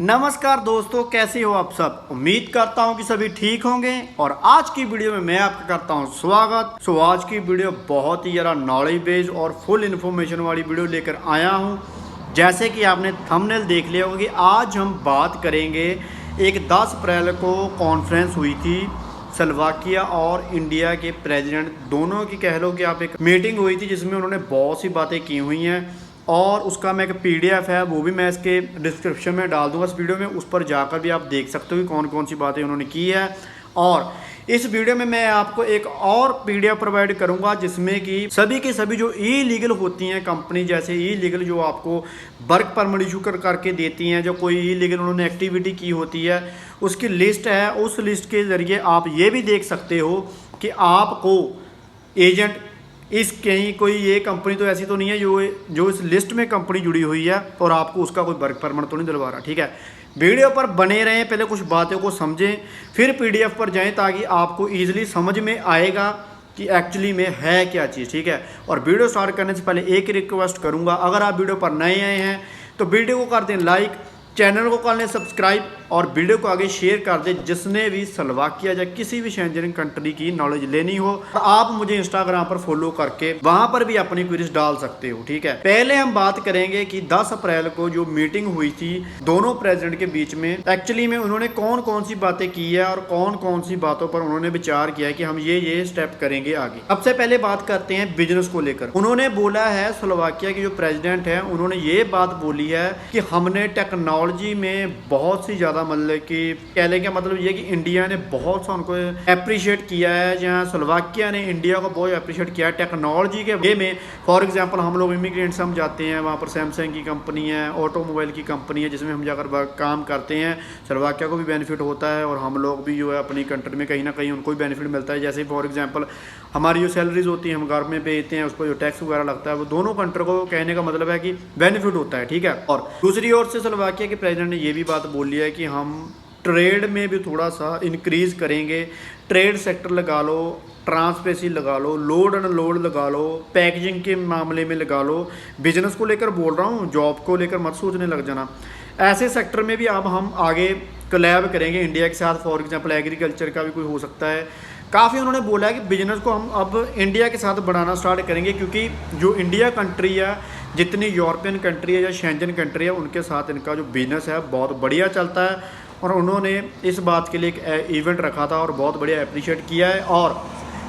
नमस्कार दोस्तों, कैसे हो आप सब। उम्मीद करता हूं कि सभी ठीक होंगे और आज की वीडियो में मैं आपका करता हूं स्वागत। आज की वीडियो बहुत ही ज़्यादा नॉलेज बेस्ड और फुल इन्फॉर्मेशन वाली वीडियो लेकर आया हूं। जैसे कि आपने थंबनेल देख लिया होगा कि आज हम बात करेंगे एक 10 अप्रैल को कॉन्फ्रेंस हुई थी स्लोवाकिया और इंडिया के प्रेसिडेंट दोनों की, कह लो कि आप एक मीटिंग हुई थी जिसमें उन्होंने बहुत सी बातें की हुई हैं और उसका मैं एक पीडीएफ है वो भी मैं इसके डिस्क्रिप्शन में डाल दूंगा इस वीडियो में। उस पर जाकर भी आप देख सकते हो कि कौन कौन सी बातें उन्होंने की है। और इस वीडियो में मैं आपको एक और पीडीएफ प्रोवाइड करूंगा जिसमें कि सभी के सभी जो ई लीगल होती हैं कंपनी, जैसे ई लीगल जो आपको वर्क परमिट इशू करके देती हैं, जो कोई ई लीगल उन्होंने एक्टिविटी की होती है उसकी लिस्ट है। उस लिस्ट के ज़रिए आप ये भी देख सकते हो कि आपको एजेंट इस कहीं कोई ये कंपनी तो ऐसी तो नहीं है जो इस लिस्ट में कंपनी जुड़ी हुई है और आपको उसका कोई वर्क परमिट तो नहीं दिलवा रहा। ठीक है, वीडियो पर बने रहें, पहले कुछ बातों को समझें फिर पीडीएफ पर जाएं ताकि आपको ईजिली समझ में आएगा कि एक्चुअली में है क्या चीज़। ठीक है, और वीडियो स्टार्ट करने से पहले एक रिक्वेस्ट करूँगा, अगर आप वीडियो पर नए आए हैं तो वीडियो को कर दें लाइक, चैनल को कर लें सब्सक्राइब और वीडियो को आगे शेयर कर दें जिसने भी स्लोवाकिया या किसी भी शेंजन कंट्री की नॉलेज लेनी हो। और आप मुझे इंस्टाग्राम पर फॉलो करके वहां पर भी अपनी क्वेरीज डाल सकते हो। ठीक है, पहले हम बात करेंगे कि 10 अप्रैल को जो मीटिंग हुई थी दोनों प्रेसिडेंट के बीच में, एक्चुअली में उन्होंने कौन कौन सी बातें की है और कौन कौन सी बातों पर उन्होंने विचार किया है कि हम ये स्टेप करेंगे आगे। सबसे पहले बात करते हैं बिजनेस को लेकर। उन्होंने बोला है, स्लोवाकिया के जो प्रेसिडेंट है उन्होंने ये बात बोली है कि हमने टेक्नोलॉजी में बहुत सी ज्यादा मतलब कि कहने का मतलब ये कि इंडिया ने बहुत सा उनको अप्रिशिएट किया है, जहाँ स्लोवाकिया ने इंडिया को बहुत अप्रिशिएट किया है टेक्नोलॉजी के वे में। फॉर एग्जांपल हम लोग इमिग्रेंट्स हम जाते हैं, वहाँ पर सैमसंग की कंपनी है, ऑटोमोबाइल की कंपनी है जिसमें हम जाकर काम करते हैं। स्लोवाकिया को भी बेनिफिट होता है और हम लोग भी जो है अपनी कंट्री में कहीं ना कहीं उनको भी बेनिफिट मिलता है। जैसे फॉर एग्जाम्पल हमारी जो सैलरीज होती है हम घर में भेजते हैं, उस पर जो टैक्स वगैरह लगता है वो दोनों कंट्री को कहने का मतलब है कि बेनिफिट होता है। ठीक है, और दूसरी ओर से स्लोवाकिया के प्रेसिडेंट ने ये भी बात बोली है कि हम ट्रेड में भी थोड़ा सा इंक्रीज करेंगे। ट्रेड सेक्टर लगा लो, ट्रांसपेसी लगा लो, लोड अनलोड लगा लो, पैकेजिंग के मामले में लगा लो। बिजनेस को लेकर बोल रहा हूँ, जॉब को लेकर मत सोचने लग जाना। ऐसे सेक्टर में भी अब हम आगे कोलैब करेंगे इंडिया के साथ। फॉर एग्जांपल एग्रीकल्चर का भी कोई हो सकता है। काफ़ी उन्होंने बोला है कि बिजनेस को हम अब इंडिया के साथ बढ़ाना स्टार्ट करेंगे क्योंकि जो इंडिया कंट्री है, जितनी यूरोपियन कंट्री है या शेंजन कंट्री है, उनके साथ इनका जो बिजनेस है बहुत बढ़िया चलता है। और उन्होंने इस बात के लिए एक इवेंट रखा था और बहुत बढ़िया अप्रिशिएट किया है। और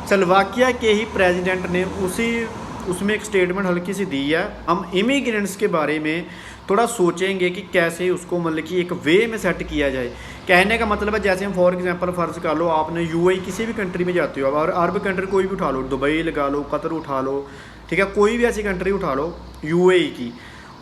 स्लोवाकिया के ही प्रेसिडेंट ने उसमें एक स्टेटमेंट हल्की सी दी है, हम इमिग्रेंट्स के बारे में थोड़ा सोचेंगे कि कैसे उसको मतलब कि एक वे में सेट किया जाए। कहने का मतलब है जैसे हम फॉर एग्जांपल फ़र्ज़ कर लो आपने यूएई किसी भी कंट्री में जाते हो, और अरब कंट्री कोई भी उठा लो, दुबई लगा लो, कतर उठा लो, ठीक है, कोई भी ऐसी कंट्री उठा लो यूएई की,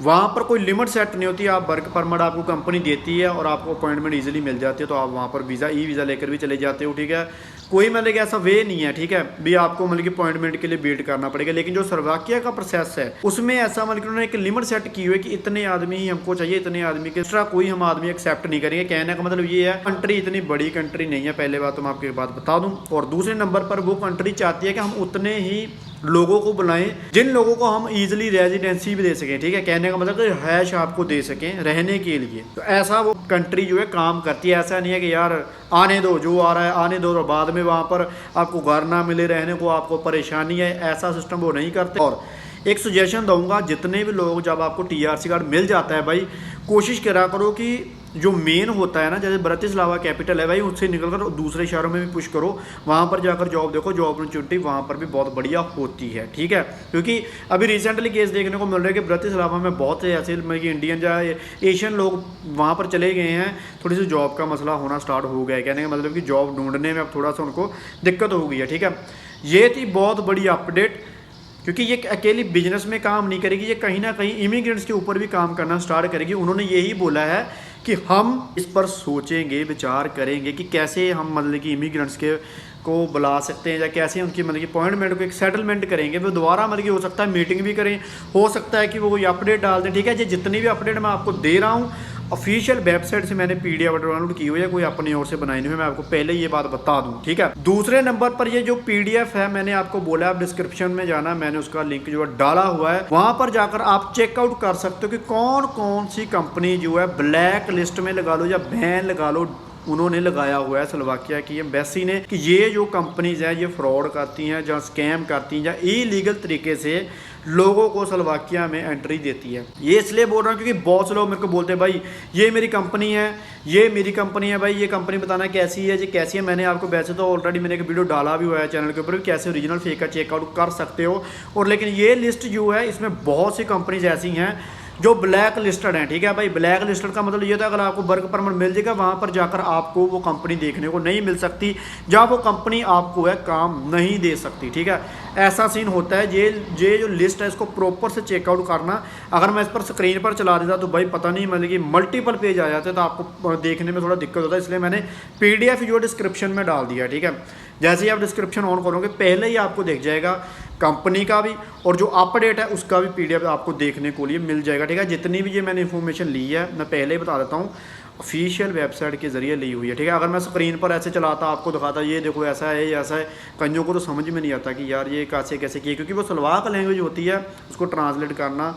वहाँ पर कोई लिमिट सेट नहीं होती। आप वर्क परमिट आपको कंपनी देती है और आपको अपॉइंटमेंट इजीली मिल जाती है, तो आप वहाँ पर वीज़ा वीज़ा लेकर भी चले जाते हो। ठीक है, कोई मतलब कि ऐसा वे नहीं है, ठीक है, भी आपको मतलब कि अपॉइंटमेंट के लिए वेट करना पड़ेगा। लेकिन जो स्लोवाकिया का प्रोसेस है उसमें ऐसा मतलब कि उन्होंने एक लिमिट सेट की हुई है कि इतने आदमी ही हमको चाहिए, इतने आदमी के एक्स्ट्रा कोई हम आदमी एक्सेप्ट नहीं करेंगे। कहने का मतलब ये है, कंट्री इतनी बड़ी कंट्री नहीं है, पहले बात तो मैं आपको एक बात बता दूँ। और दूसरे नंबर पर वो कंट्री चाहती है कि हम उतने ही लोगों को बुलाएं जिन लोगों को हम इजीली रेजिडेंसी भी दे सकें। ठीक है, कहने का मतलब हैश आपको दे सकें रहने के लिए। तो ऐसा वो कंट्री जो है काम करती है। ऐसा नहीं है कि यार आने दो, जो आ रहा है आने दो और बाद में वहाँ पर आपको घर ना मिले रहने को, आपको परेशानी है, ऐसा सिस्टम वो नहीं करते। और एक सजेशन दूंगा, जितने भी लोग जब आपको टीआरसी कार्ड मिल जाता है भाई, कोशिश करा करो कि जो मेन होता है ना, जैसे ब्रतिस्लावा कैपिटल है भाई, उससे निकलकर दूसरे शहरों में भी पुश करो, वहाँ पर जाकर जॉब देखो, जॉब अपॉर्चुनिटी वहाँ पर भी बहुत बढ़िया होती है। ठीक है, क्योंकि अभी रिसेंटली केस देखने को मिल रहा है कि ब्रतिस्लावा में बहुत से ऐसे मतलब इंडियन या एशियन लोग वहाँ पर चले गए हैं, थोड़ी सी जॉब का मसला होना स्टार्ट हो गया है। कहने का मतलब कि जॉब ढूंढने में अब थोड़ा सा उनको दिक्कत हो गई है। ठीक है, ये थी बहुत बड़ी अपडेट, क्योंकि ये अकेली बिजनेस में काम नहीं करेगी, ये कहीं ना कहीं इमिग्रेंट्स के ऊपर भी काम करना स्टार्ट करेगी। उन्होंने यही बोला है कि हम इस पर सोचेंगे, विचार करेंगे कि कैसे हम मतलब कि इमिग्रेंट्स को बुला सकते हैं या कैसे उनकी मतलब कि अपॉइंटमेंट को एक सेटलमेंट करेंगे। वो दोबारा मतलब कि हो सकता है मीटिंग भी करें, हो सकता है कि वो कोई अपडेट डाल दें। ठीक है, ये जितनी भी अपडेट मैं आपको दे रहा हूँ ऑफिशियल वेबसाइट से मैंने पीडीएफ डाउनलोड की हुई है, कोई अपनी ओर से बनाई नहीं हुई, मैं आपको पहले ये बात बता दूं, ठीक है। दूसरे नंबर पर ये जो पीडीएफ है, मैंने आपको बोला आप डिस्क्रिप्शन में जाना, मैंने उसका लिंक जो है डाला हुआ है, वहां पर जाकर आप चेकआउट कर सकते हो कि कौन कौन सी कंपनी जो है ब्लैक लिस्ट में लगा लो या बैन लगा लो, उन्होंने लगाया हुआ है स्लोवाकिया की एम्बेसी ने कि ये जो कंपनीज हैं ये फ्रॉड करती हैं, जहाँ स्कैम करती हैं, या इलीगल तरीके से लोगों को स्लोवाकिया में एंट्री देती है। ये इसलिए बोल रहा हूँ क्योंकि बहुत से लोग मेरे को बोलते हैं भाई ये मेरी कंपनी है, ये मेरी कंपनी है, भाई ये कंपनी बताना कैसी है, ये कैसी है। मैंने आपको वैसे तो ऑलरेडी मैंने एक वीडियो डाला भी हुआ है चैनल के ऊपर भी कैसे ओरिजिनल फेक का चेकआउट कर सकते हो। और लेकिन ये लिस्ट जो है इसमें बहुत सी कंपनीज ऐसी हैं जो ब्लैक लिस्टेड हैं, ठीक है भाई। ब्लैक लिस्टेड का मतलब ये था अगर आपको वर्क परमिट मिल जाएगा वहाँ पर जाकर आपको वो कंपनी देखने को नहीं मिल सकती, जहाँ वो कंपनी आपको है काम नहीं दे सकती, ठीक है। ऐसा सीन होता है। ये जो लिस्ट है इसको प्रॉपर से चेकआउट करना। अगर मैं इस पर स्क्रीन पर चला देता तो भाई पता नहीं मतलब कि मल्टीपल पेज आ जाते तो आपको देखने में थोड़ा दिक्कत होता है, इसलिए मैंने पीडीएफ जो डिस्क्रिप्शन में डाल दिया, ठीक है। जैसे ही आप डिस्क्रिप्शन ऑन करोगे पहले ही आपको दिख जाएगा कंपनी का भी और जो अपडेट है उसका भी पीडीएफ आपको देखने को लिए मिल जाएगा, ठीक है। जितनी भी ये मैंने इन्फॉर्मेशन ली है मैं पहले ही बता देता हूँ ऑफिशियल वेबसाइट के जरिए ली हुई है, ठीक है। अगर मैं स्क्रीन पर ऐसे चलाता आपको दिखाता ये देखो ऐसा है ये ऐसा है, कईयों को तो समझ में नहीं आता कि यार ये कैसे कैसे किए, क्योंकि वो स्लोवाक लैंग्वेज होती है, उसको ट्रांसलेट करना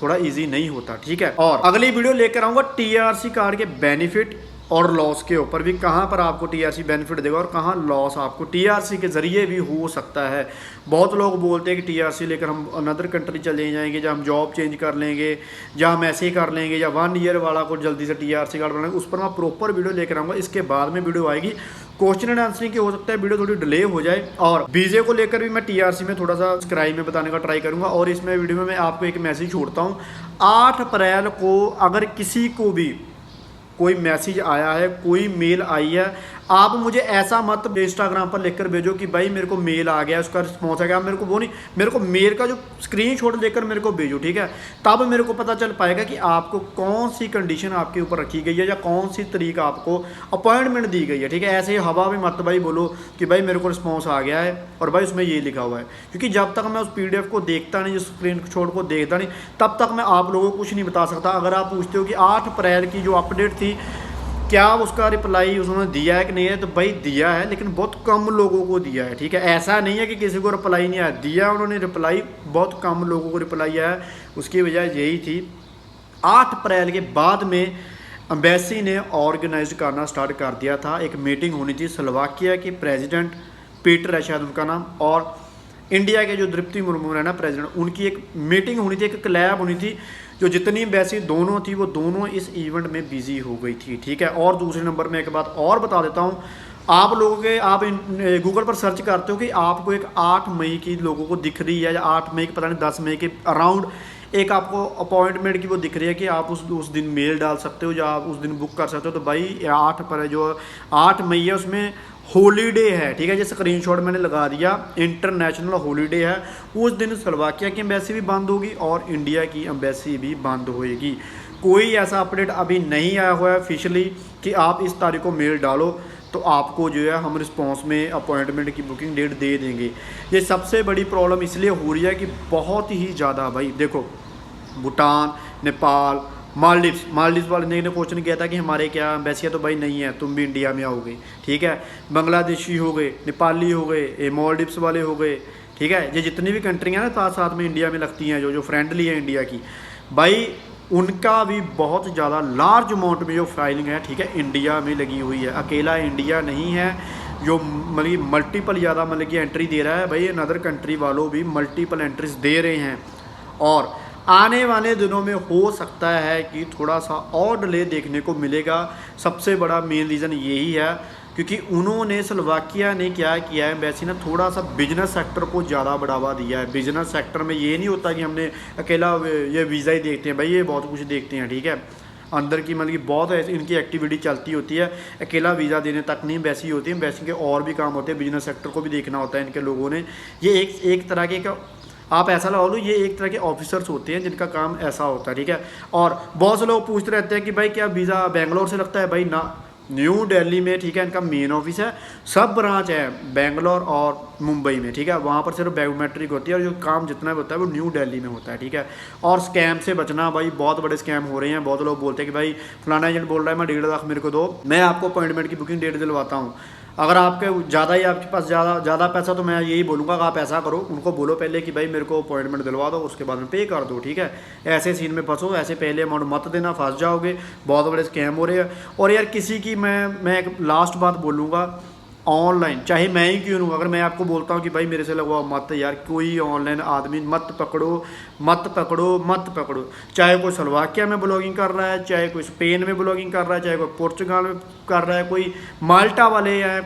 थोड़ा ईजी नहीं होता, ठीक है। और अगली वीडियो लेकर आऊँगा टीआरसी कार्ड के बेनिफिट और लॉस के ऊपर भी, कहाँ पर आपको टीआरसी बेनिफिट देगा और कहाँ लॉस आपको टीआरसी के ज़रिए भी हो सकता है। बहुत लोग बोलते हैं कि टीआरसी लेकर हम अनदर कंट्री चले जाएंगे, जहाँ हम जॉब चेंज कर लेंगे, जहाँ हम ऐसे ही कर लेंगे, या 1 ईयर वाला को जल्दी से टीआरसी कार्ड बनाएंगे। उस पर मैं प्रॉपर वीडियो लेकर आऊँगा। इसके बाद में वीडियो आएगी क्वेश्चन एंड आंसरिंग की, हो सकता है वीडियो थोड़ी डिले हो जाए। और वीजे को लेकर भी मैं टीआरसी में थोड़ा सा स्क्राइब में बताने का ट्राई करूँगा। और इसमें वीडियो में मैं आपको एक मैसेज छोड़ता हूँ, 8 अप्रैल को अगर किसी को भी कोई मैसेज आया है, कोई मेल आई है, आप मुझे ऐसा मत इंस्टाग्राम पर लिखकर भेजो कि भाई मेरे को मेल आ गया, उसका रिस्पॉन्स आ गया। मेरे को वो नहीं, मेरे को मेल का जो स्क्रीनशॉट लेकर मेरे को भेजो, ठीक है। तब मेरे को पता चल पाएगा कि आपको कौन सी कंडीशन आपके ऊपर रखी गई है या कौन सी तरीका आपको अपॉइंटमेंट दी गई है, ठीक है। ऐसे ही हवा में मत भाई बोलो कि भाई मेरे को रिस्पॉन्स आ गया है और भाई उसमें ये लिखा हुआ है, क्योंकि जब तक मैं उस पीडीएफ को देखता नहीं, उस स्क्रीनशॉट को देखता नहीं, तब तक मैं आप लोगों को कुछ नहीं बता सकता। अगर आप पूछते हो कि 8 अप्रैल की जो अपडेट थी क्या उसका रिप्लाई उन्होंने दिया है कि नहीं है, तो भाई दिया है, लेकिन बहुत कम लोगों को दिया है, ठीक है। ऐसा नहीं है कि किसी को रिप्लाई नहीं आया, दिया उन्होंने रिप्लाई, बहुत कम लोगों को रिप्लाई आया। उसकी वजह यही थी 8 अप्रैल के बाद में एम्बेसी ने ऑर्गेनाइज करना स्टार्ट कर दिया था। एक मीटिंग होनी थी, स्लोवाकिया के प्रेसिडेंट पीटर है शायद उनका नाम, और इंडिया के जो द्रौपदी मुर्मू है ना प्रेसिडेंट, उनकी एक मीटिंग होनी थी, एक क्लैब होनी थी। जो जितनी एम्बेसी दोनों थी वो दोनों इस इवेंट में बिजी हो गई थी, ठीक है। और दूसरे नंबर में एक बात और बता देता हूँ, आप लोगों के आप गूगल पर सर्च करते हो कि आपको एक 8 मई की लोगों को दिख रही है, या 8 मई की पता नहीं 10 मई के अराउंड एक आपको अपॉइंटमेंट की वो दिख रही है कि आप उस दिन मेल डाल सकते हो या आप उस दिन बुक कर सकते हो। तो भाई 8 पर जो 8 मई है उसमें हॉलीडे है, ठीक है। जैसे स्क्रीनशॉट मैंने लगा दिया, इंटरनेशनल हॉलीडे है। उस दिन स्लोवाकिया की एम्बेसी भी बंद होगी और इंडिया की एम्बेसी भी बंद होएगी। कोई ऐसा अपडेट अभी नहीं आया हुआ है ऑफिशियली कि आप इस तारीख को मेल डालो तो आपको जो है हम रिस्पॉन्स में अपॉइंटमेंट की बुकिंग डेट दे देंगे। ये सबसे बड़ी प्रॉब्लम इसलिए हो रही है कि बहुत ही ज़्यादा भाई देखो, भूटान, नेपाल, मालदीव्स वाले ने क्वेश्चन किया था कि हमारे क्या एम्बेसियाँ, तो भाई नहीं है, तुम भी इंडिया में आओगे, ठीक है। बांग्लादेशी हो गए, नेपाली हो गए, मालदीव्स वाले हो गए, ठीक है। ये जितनी भी कंट्री हैं ना साथ साथ में इंडिया में लगती हैं, जो फ्रेंडली है इंडिया की, भाई उनका भी बहुत ज़्यादा लार्ज अमाउंट में जो फाइलिंग है, ठीक है, इंडिया में लगी हुई है। अकेला इंडिया नहीं है जो मतलब मल्टीपल ज़्यादा मतलब कि एंट्री दे रहा है, भाई अनदर कंट्री वालों भी मल्टीपल एंट्रीज दे रहे हैं। और आने वाले दिनों में हो सकता है कि थोड़ा सा और डिले देखने को मिलेगा। सबसे बड़ा मेन रीज़न यही है क्योंकि उन्होंने स्लोवाकिया ने क्या किया है, एम्बेसी ने थोड़ा सा बिजनेस सेक्टर को ज़्यादा बढ़ावा दिया है। बिजनेस सेक्टर में ये नहीं होता कि हमने अकेला ये वीज़ा ही देखते हैं, भाई ये बहुत कुछ देखते हैं, ठीक है। अंदर की मतलब कि बहुत इनकी एक्टिविटी चलती होती है, अकेला वीज़ा देने तक नहीं एम्बेसी होती है, एम्बेसी के और भी काम होते हैं, बिजनेस सेक्टर को भी देखना होता है इनके लोगों ने। ये एक तरह के आप ऐसा लगा लो, ये एक तरह के ऑफिसर्स होते हैं जिनका काम ऐसा होता है, ठीक है। और बहुत से लोग पूछते रहते हैं कि भाई क्या वीज़ा बेंगलोर से लगता है, भाई ना, न्यू दिल्ली में, ठीक है, इनका मेन ऑफिस है। सब ब्रांच है बेंगलोर और मुंबई में, ठीक है। वहाँ पर सिर्फ बायोमेट्रिक होती है और जो काम जितना भी होता है वो न्यू दिल्ली में होता है, ठीक है। और स्कैम से बचना भाई, बहुत बड़े स्कैम हो रहे हैं। बहुत लोग बोलते हैं कि भाई फलाना एजेंट बोल रहा है मैं 1.5 लाख मेरे को दो, मैं आपको अपॉइंटमेंट की बुकिंग डेट दिलवाता हूँ। अगर आपके ज़्यादा ही आपके पास ज़्यादा पैसा, तो मैं यही बोलूँगा कि आप ऐसा करो, उनको बोलो पहले कि भाई मेरे को अपॉइंटमेंट दिलवा दो, उसके बाद में पे कर दो, ठीक है। ऐसे सीन में फंसो, ऐसे पहले अमाउंट मत देना, फंस जाओगे। बहुत बड़े स्कैम हो रहे हैं। और यार किसी की मैं एक लास्ट बात बोलूँगा, ऑनलाइन चाहे मैं ही क्यों हूँ, अगर मैं आपको बोलता हूँ कि भाई मेरे से लगवाओ मत, यार कोई ऑनलाइन आदमी मत पकड़ो, मत पकड़ो, मत पकड़ो। चाहे कोई स्लोवाकिया में ब्लॉगिंग कर रहा है, चाहे कोई स्पेन में ब्लॉगिंग कर रहा है, चाहे कोई पुर्तगाल में कर रहा है, कोई माल्टा वाले हैं,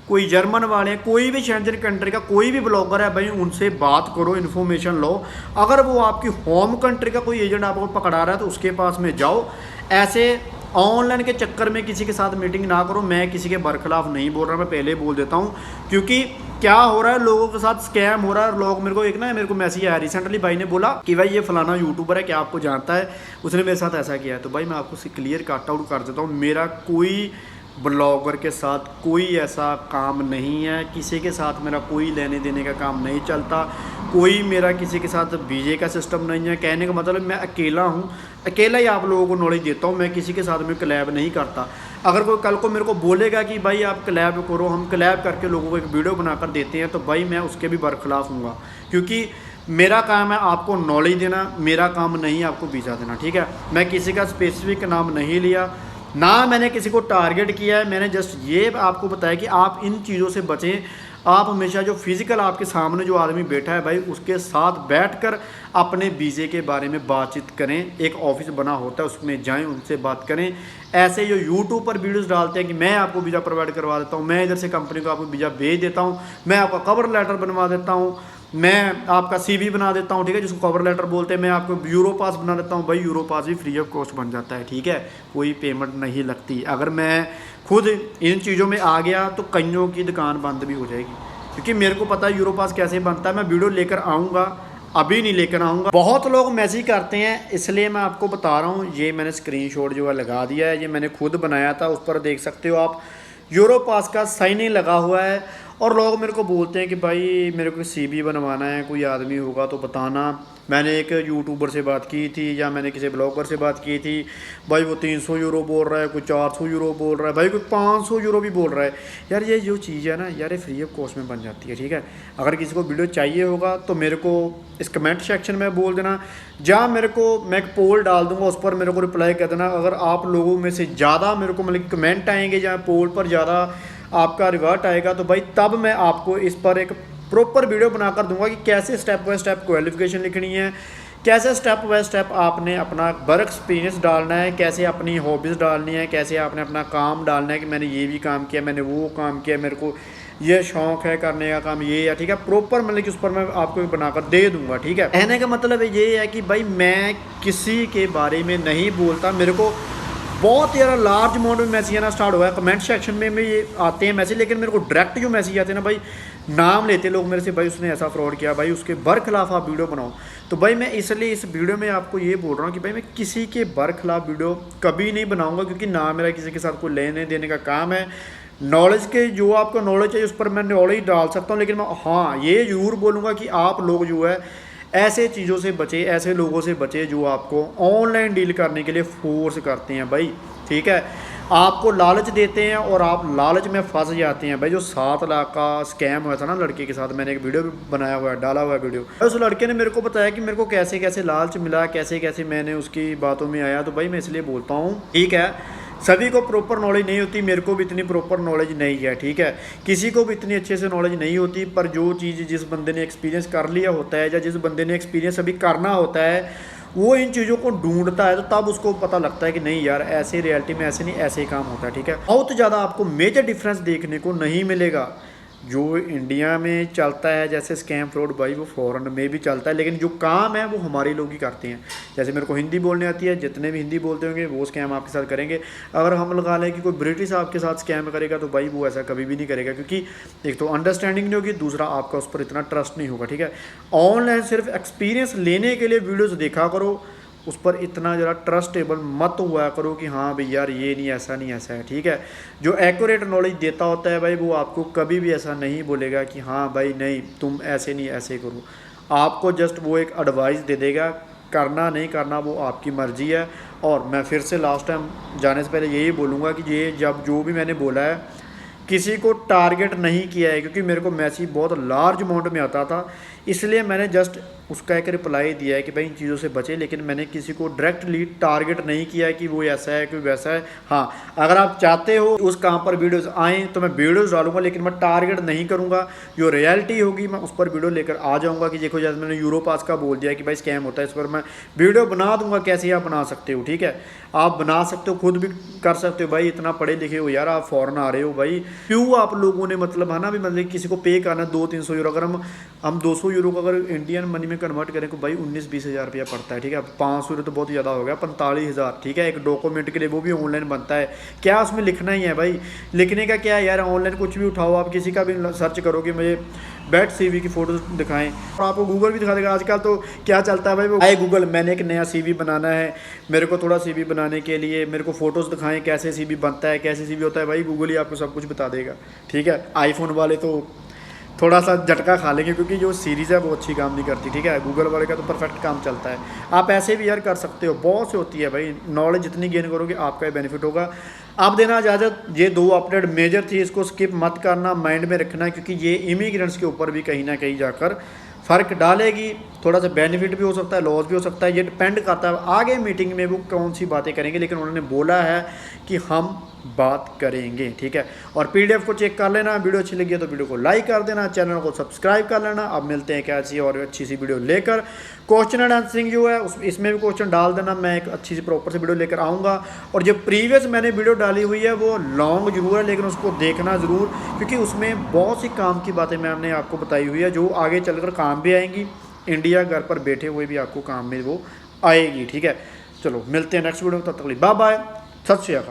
कोई जर्मन वाले हैं, कोई भी शेंजन कंट्री का कोई भी ब्लॉगर है भाई, उनसे बात करो, इन्फॉर्मेशन लो। अगर वो आपकी होम कंट्री का कोई एजेंट आपको पकड़ा रहा है तो उसके पास में जाओ। ऐसे ऑनलाइन के चक्कर में किसी के साथ मीटिंग ना करो। मैं किसी के बरखिलाफ नहीं बोल रहा, मैं पहले बोल देता हूँ, क्योंकि क्या हो रहा है, लोगों के साथ स्कैम हो रहा है। लोग मेरे को मैसेज आया रिसेंटली, भाई ने बोला कि भाई ये फलाना यूट्यूबर है, क्या आपको जानता है, उसने मेरे साथ ऐसा किया है। तो भाई मैं आपको क्लियर कट आउट कर देता हूँ, मेरा कोई ब्लॉगर के साथ कोई ऐसा काम नहीं है, किसी के साथ मेरा कोई लेने देने का काम नहीं चलता, कोई मेरा किसी के साथ बीजे का सिस्टम नहीं है। कहने का मतलब मैं अकेला हूँ, अकेला ही आप लोगों को नॉलेज देता हूँ, मैं किसी के साथ में कलैब नहीं करता। अगर कोई कल को मेरे को बोलेगा कि भाई आप कलैब करो, हम कलैब करके लोगों को एक वीडियो बनाकर देते हैं, तो भाई मैं उसके भी बरखिलाफ हूँगा, क्योंकि मेरा काम है आपको नॉलेज देना, मेरा काम नहीं आपको वीज़ा देना, ठीक है। मैं किसी का स्पेसिफिक नाम नहीं लिया, ना मैंने किसी को टारगेट किया है, मैंने जस्ट ये आपको बताया कि आप इन चीज़ों से बचें। आप हमेशा जो फिज़िकल आपके सामने जो आदमी बैठा है भाई, उसके साथ बैठकर अपने वीज़े के बारे में बातचीत करें। एक ऑफिस बना होता है, उसमें जाएं, उनसे बात करें। ऐसे जो यूट्यूब पर वीडियोस डालते हैं कि मैं आपको वीज़ा प्रोवाइड करवा देता हूँ, मैं इधर से कंपनी को आपको वीज़ा भेज देता हूँ, मैं आपका कवर लेटर बनवा देता हूँ, मैं आपका सीवी बना देता हूँ, ठीक है, जिसको कवर लेटर बोलते हैं, मैं आपको यूरो पास बना देता हूँ। भाई यूरो पास भी फ्री ऑफ कॉस्ट बन जाता है, ठीक है, कोई पेमेंट नहीं लगती। अगर मैं खुद इन चीज़ों में आ गया तो कईयों की दुकान बंद भी हो जाएगी, क्योंकि मेरे को पता है यूरो पास कैसे बनता है। मैं वीडियो लेकर आऊँगा, अभी नहीं लेकर आऊँगा। बहुत लोग मैसेज करते हैं, इसलिए मैं आपको बता रहा हूँ। ये मैंने स्क्रीनशॉट जो है लगा दिया है, ये मैंने खुद बनाया था, उस पर देख सकते हो आप, यूरो पास का साइन इन लगा हुआ है। और लोग मेरे को बोलते हैं कि भाई मेरे को सीवी बनवाना है, कोई आदमी होगा तो बताना। मैंने एक यूट्यूबर से बात की थी, या मैंने किसी ब्लॉगर से बात की थी, भाई वो 300 यूरो बोल रहा है, कोई 400 यूरो बोल रहा है, भाई कोई 500 यूरो भी बोल रहा है। यार ये जो चीज़ है ना यार, ये फ्री ऑफ कॉस्ट में बन जाती है, ठीक है। अगर किसी को वीडियो चाहिए होगा तो मेरे को इस कमेंट सेक्शन में बोल देना, जहाँ मेरे को मैं एक पोल डाल दूंगा, उस पर मेरे को रिप्लाई कर देना। अगर आप लोगों में से ज़्यादा मेरे को मतलब कमेंट आएंगे, जहाँ पोल पर ज़्यादा आपका रिवर्ट आएगा, तो भाई तब मैं आपको इस पर एक प्रॉपर वीडियो बनाकर दूंगा कि कैसे स्टेप बाय स्टेप क्वालिफिकेशन लिखनी है, कैसे स्टेप बाय स्टेप आपने अपना वर्क एक्सपीरियंस डालना है, कैसे अपनी हॉबीज़ डालनी है, कैसे आपने अपना काम डालना है कि मैंने ये भी काम किया, मैंने वो काम किया, मेरे को ये शौक है करने का काम ये है, ठीक है। प्रॉपर मतलब कि उस पर मैं आपको बनाकर दे दूंगा, ठीक है। कहने का मतलब ये है कि भाई मैं किसी के बारे में नहीं बोलता। मेरे को बहुत यार लार्ज अमाउंट में मैसेज आना स्टार्ट हुआ है, कमेंट सेक्शन में ये आते हैं मैसेज, लेकिन मेरे को डायरेक्ट जो मैसेज आते हैं ना भाई, नाम लेते लोग मेरे से, भाई उसने ऐसा फ्रॉड किया, भाई उसके बरखिलाफ़ आप वीडियो बनाओ। तो भाई मैं इसलिए इस वीडियो में आपको ये बोल रहा हूँ कि भाई मैं किसी के बरखिलाफ़ वीडियो कभी नहीं बनाऊँगा, क्योंकि ना मेरा किसी के साथ कोई लेने देने का काम है। नॉलेज के जो आपको नॉलेज है उस पर मैं नॉलेज डाल सकता हूँ, लेकिन मैं हाँ ये ज़रूर बोलूँगा कि आप लोग जो है ऐसे चीज़ों से बचे, ऐसे लोगों से बचे जो आपको ऑनलाइन डील करने के लिए फोर्स करते हैं भाई, ठीक है। आपको लालच देते हैं और आप लालच में फंस जाते हैं। भाई जो 7 लाख का स्कैम हुआ था ना लड़के के साथ, मैंने एक वीडियो भी बनाया हुआ है, डाला हुआ है वीडियो। उस लड़के ने मेरे को बताया कि मेरे को कैसे कैसे लालच मिला, कैसे कैसे मैंने उसकी बातों में आया। तो भाई मैं इसलिए बोलता हूँ, ठीक है, सभी को प्रॉपर नॉलेज नहीं होती, मेरे को भी इतनी प्रॉपर नॉलेज नहीं है, ठीक है, किसी को भी इतनी अच्छे से नॉलेज नहीं होती। पर जो चीज़ जिस बंदे ने एक्सपीरियंस कर लिया होता है, या जिस बंदे ने एक्सपीरियंस अभी करना होता है, वो इन चीज़ों को ढूंढता है, तो तब उसको पता लगता है कि नहीं यार ऐसे रियलिटी में ऐसे नहीं, ऐसे ही काम होता है, ठीक है। बहुत ज़्यादा आपको मेजर डिफरेंस देखने को नहीं मिलेगा। जो इंडिया में चलता है जैसे स्कैम फ्रॉड, भाई वो फॉरेन में भी चलता है, लेकिन जो काम है वो हमारे लोग ही करते हैं। जैसे मेरे को हिंदी बोलने आती है, जितने भी हिंदी बोलते होंगे वो स्कैम आपके साथ करेंगे। अगर हम लगा लें कि कोई ब्रिटिश आपके साथ स्कैम करेगा, तो भाई वो ऐसा कभी भी नहीं करेगा, क्योंकि एक तो अंडरस्टैंडिंग नहीं होगी, दूसरा आपका उस पर इतना ट्रस्ट नहीं होगा, ठीक है। ऑनलाइन सिर्फ एक्सपीरियंस लेने के लिए वीडियोज़ देखा करो, उस पर इतना ज़रा ट्रस्टेबल मत हुआ करो कि हाँ भाई यार ये नहीं ऐसा है, ठीक है। जो एक्यूरेट नॉलेज देता होता है भाई वो आपको कभी भी ऐसा नहीं बोलेगा कि हाँ भाई नहीं तुम ऐसे नहीं ऐसे करो। आपको जस्ट वो एक एडवाइस दे देगा, करना नहीं करना वो आपकी मर्ज़ी है। और मैं फिर से लास्ट टाइम जाने से पहले यही बोलूँगा कि ये जब जो भी मैंने बोला है किसी को टारगेट नहीं किया है, क्योंकि मेरे को मैसेज बहुत लार्ज अमाउंट में आता था, इसलिए मैंने जस्ट उसका एक रिप्लाई दिया है कि भाई इन चीज़ों से बचें। लेकिन मैंने किसी को डायरेक्टली टारगेट नहीं किया है कि वो ऐसा है कि वैसा है। हाँ, अगर आप चाहते हो उस काम पर वीडियोस आएँ तो मैं वीडियोस डालूंगा, लेकिन मैं टारगेट नहीं करूँगा। जो रियलिटी होगी मैं उस पर वीडियो लेकर आ जाऊँगा कि देखो जैसे मैंने यूरोपास का बोल दिया कि भाई स्कैम होता है, इस पर मैं वीडियो बना दूंगा कैसे आप बना सकते हो, ठीक है। आप बना सकते हो, खुद भी कर सकते हो भाई, इतना पढ़े लिखे हो यार, आप फॉरेन आ रहे हो भाई, क्यों आप लोगों ने मतलब है ना भी मतलब किसी को पे करना 200-300 यूरो। अगर हम 200 यूरो को अगर इंडियन मनी में कन्वर्ट करें तो भाई 19-20 हज़ार रुपया पड़ता है, ठीक है। 500 यूरो तो बहुत ज़्यादा हो गया, 45,000, ठीक है। एक डॉक्यूमेंट के लिए वो भी ऑनलाइन बनता है, क्या उसमें लिखना ही है भाई, लिखने का क्या है यार। ऑनलाइन कुछ भी उठाओ, आप किसी का भी सर्च करो कि मुझे बेस्ट सीवी की फ़ोटो दिखाएं और आपको गूगल भी दिखा देगा। आजकल तो क्या चलता है भाई, वो आए गूगल मैंने एक नया सीवी बनाना है, मेरे को थोड़ा सीवी बनाने के लिए मेरे को फ़ोटोज़ दिखाएं कैसे सीवी बनता है, कैसे सीवी होता है, भाई गूगल ही आपको सब कुछ बता देगा, ठीक है। आईफोन वाले तो थोड़ा सा झटका खा लेंगे क्योंकि जो सीरीज़ है वो अच्छी काम नहीं करती, ठीक है। गूगल वाले का तो परफेक्ट काम चलता है। आप ऐसे भी यार कर सकते हो, बहुत से होती है भाई, नॉलेज जितनी गेन करोगे आपका ही बेनिफिट होगा। आप देना इजाज़त, ये 2 अपडेट मेजर थी, इसको स्किप मत करना, माइंड में रखना, क्योंकि ये इमिग्रेंट्स के ऊपर भी कहीं ना कहीं जाकर फ़र्क डालेगी। थोड़ा सा बेनिफिट भी हो सकता है, लॉस भी हो सकता है, ये डिपेंड करता है आगे मीटिंग में वो कौन सी बातें करेंगे, लेकिन उन्होंने बोला है कि हम बात करेंगे, ठीक है। और पीडीएफ को चेक कर लेना, वीडियो अच्छी लगी है तो वीडियो को लाइक कर देना, चैनल को सब्सक्राइब कर लेना। अब मिलते हैं कैसी और अच्छी सी वीडियो लेकर। क्वेश्चन एंड आंसरिंग जो है इसमें भी क्वेश्चन डाल देना, मैं एक अच्छी सी प्रॉपर से वीडियो लेकर आऊँगा। और जो प्रीवियस मैंने वीडियो डाली हुई है वो लॉन्ग जरूर है, लेकिन उसको देखना ज़रूर, क्योंकि उसमें बहुत सी काम की बातें मैंने आपको बताई हुई है जो आगे चलकर काम भी आएंगी। इंडिया घर पर बैठे हुए भी आपको काम में वो आएगी, ठीक है। चलो मिलते हैं नेक्स्ट वीडियो में, तब तक बाय बाय, सत श्री अकाल।